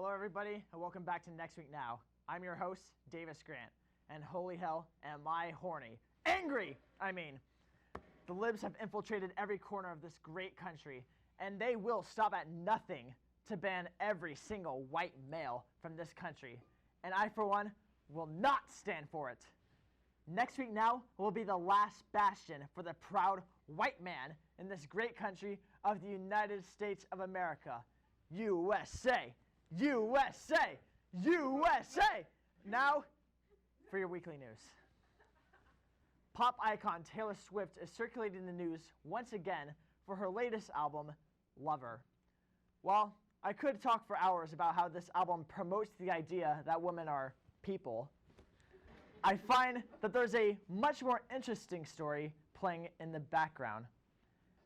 Hello, everybody, and welcome back to Next Week Now. I'm your host, Davis Grant, and holy hell, am I horny. Angry, I mean. The libs have infiltrated every corner of this great country, and they will stop at nothing to ban every single white male from this country. And I, for one, will not stand for it. Next Week Now will be the last bastion for the proud white man in this great country of the United States of America. USA! USA! USA! Now, for your weekly news. Pop icon Taylor Swift is circulating the news once again for her latest album, Lover. While I could talk for hours about how this album promotes the idea that women are people, I find that there's a much more interesting story playing in the background.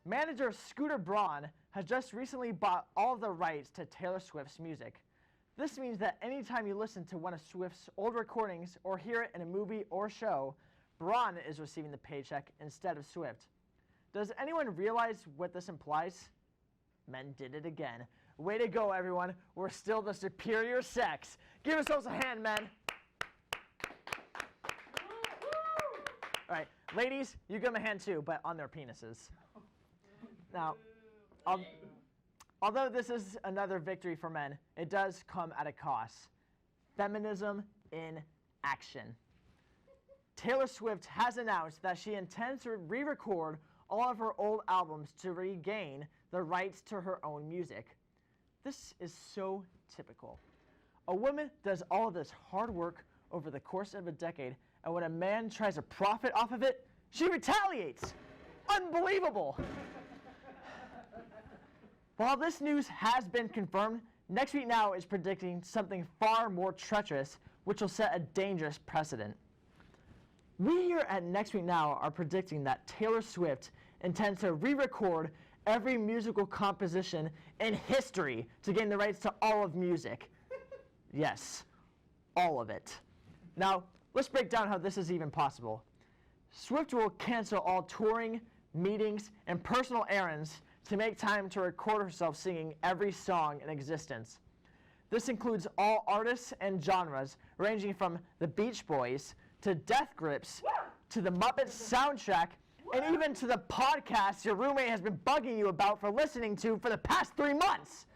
Manager Scooter Braun has just recently bought all of the rights to Taylor Swift's music. This means that anytime you listen to one of Swift's old recordings or hear it in a movie or show, Braun is receiving the paycheck instead of Swift. Does anyone realize what this implies? Men did it again. Way to go, everyone. We're still the superior sex. Give yourselves a hand, men. All right, ladies, you give them a hand too, but on their penises. Now, although this is another victory for men, it does come at a cost. Feminism in action. Taylor Swift has announced that she intends to re-record all of her old albums to regain the rights to her own music. This is so typical. A woman does all of this hard work over the course of a decade, and when a man tries to profit off of it, she retaliates. Unbelievable. While this news has been confirmed, Next Week Now is predicting something far more treacherous, which will set a dangerous precedent. We here at Next Week Now are predicting that Taylor Swift intends to re-record every musical composition in history to gain the rights to all of music. Yes, all of it. Now, let's break down how this is even possible. Swift will cancel all touring, meetings, and personal errands to make time to record herself singing every song in existence. This includes all artists and genres, ranging from the Beach Boys to Death Grips to the Muppets soundtrack, and even to the podcast your roommate has been bugging you about for listening to for the past 3 months.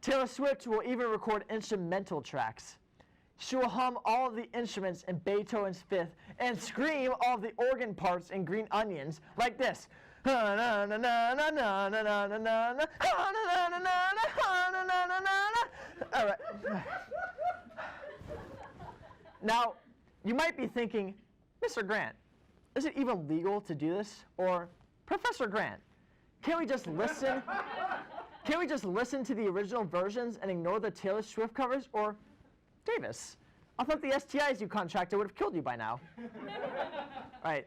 Taylor Swift will even record instrumental tracks. She will hum all of the instruments in Beethoven's Fifth and scream all of the organ parts in Green Onions like this. All right. Now, you might be thinking, Mr. Grant, is it even legal to do this? Or, Professor Grant, can't we just listen? Can't we just listen to the original versions and ignore the Taylor Swift covers? Or, Davis, I thought the STIs you contracted would have killed you by now. All right,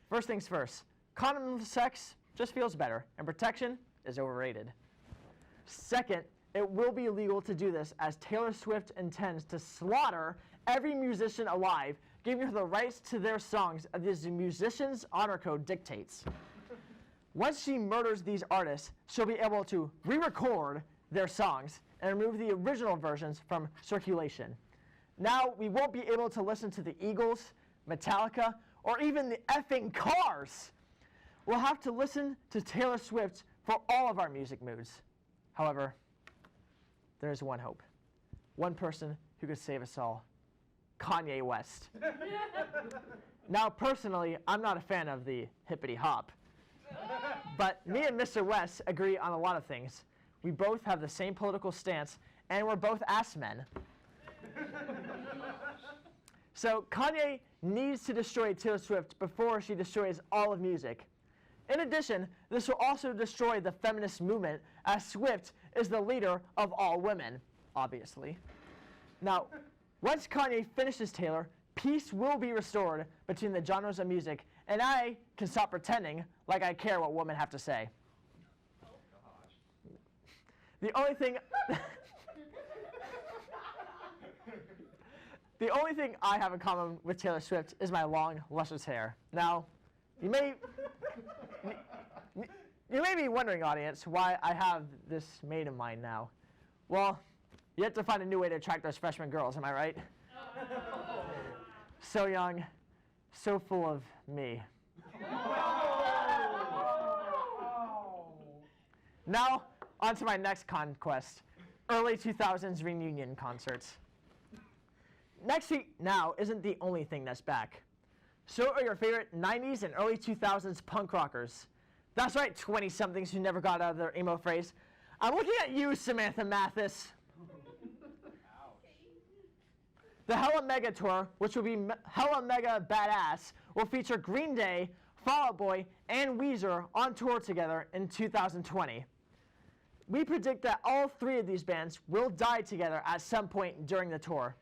first things first. Condom sex just feels better, and protection is overrated. Second, it will be illegal to do this as Taylor Swift intends to slaughter every musician alive, giving her the rights to their songs as the musician's honor code dictates. Once she murders these artists, she'll be able to re-record their songs and remove the original versions from circulation. Now we won't be able to listen to the Eagles, Metallica, or even the effing Cars. We'll have to listen to Taylor Swift for all of our music moods. However, there is one hope. One person who could save us all. Kanye West. Now, personally, I'm not a fan of the hippity hop. But me and Mr. West agree on a lot of things. We both have the same political stance, and we're both ass men. So Kanye needs to destroy Taylor Swift before she destroys all of music. In addition, this will also destroy the feminist movement, as Swift is the leader of all women, obviously. Now, once Kanye finishes Taylor, peace will be restored between the genres of music, and I can stop pretending like I care what women have to say. Oh, gosh. The only thing the only thing I have in common with Taylor Swift is my long, luscious hair. Now, you may be wondering, audience, why I have this maid of mine now. Well, you have to find a new way to attract those freshman girls, am I right? So young, so full of me. Now, on to my next conquest, early 2000s reunion concerts. Next week now isn't the only thing that's back. So are your favorite 90s and early 2000s punk rockers. That's right, 20-somethings who never got out of their emo phrase. I'm looking at you, Samantha Mathis. The Hella Mega Tour, which will be Hella Mega Badass, will feature Green Day, Fall Out Boy, and Weezer on tour together in 2020. We predict that all three of these bands will die together at some point during the tour.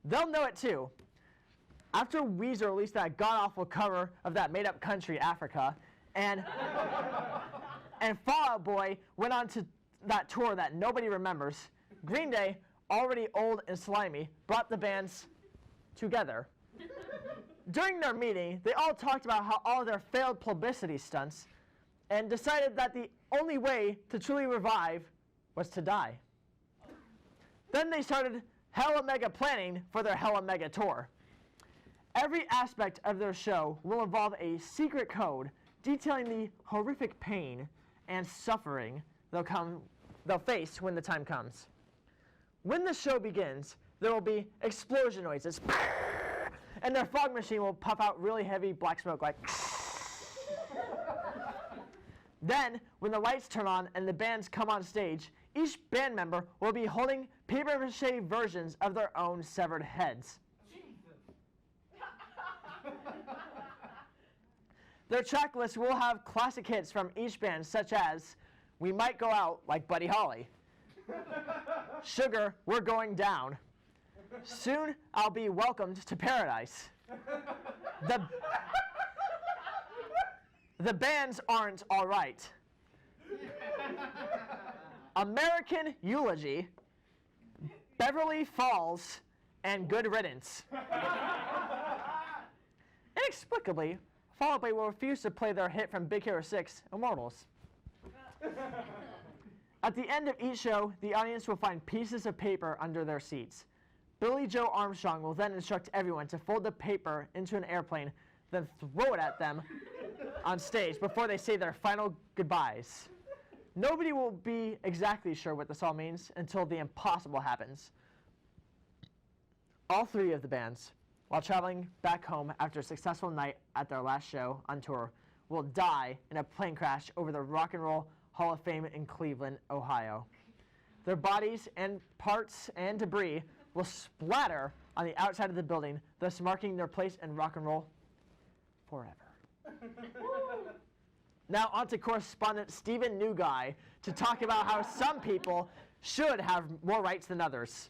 They'll know it too. After Weezer released that god-awful cover of that made-up country, Africa, and Fall Out Boy went on to that tour that nobody remembers, Green Day, already old and slimy, brought the bands together. During their meeting, they all talked about how all of their failed publicity stunts and decided that the only way to truly revive was to die. Then they started Hella Mega planning for their Hella Mega tour. Every aspect of their show will involve a secret code detailing the horrific pain and suffering they'll face when the time comes. When the show begins, there will be explosion noises, and their fog machine will puff out really heavy black smoke like. Then, when the lights turn on and the bands come on stage, each band member will be holding papier-mâché versions of their own severed heads. Their track list will have classic hits from each band, such as We Might Go Out like Buddy Holly, Sugar, We're Going Down, Soon I'll Be Welcomed to Paradise. The bands aren't all right. American Eulogy, Beverly Falls, and Good Riddance. Inexplicably, Fall Out Boy will refuse to play their hit from Big Hero 6, Immortals. At the end of each show, the audience will find pieces of paper under their seats. Billy Joe Armstrong will then instruct everyone to fold the paper into an airplane, then throw it at them on stage before they say their final goodbyes. Nobody will be exactly sure what this all means until the impossible happens. All three of the bands, while traveling back home after a successful night at their last show on tour, will die in a plane crash over the Rock and Roll Hall of Fame in Cleveland, Ohio. Their bodies and parts and debris will splatter on the outside of the building, thus marking their place in rock and roll forever. Now on to correspondent Stephen Newguy to talk about how some people should have more rights than others.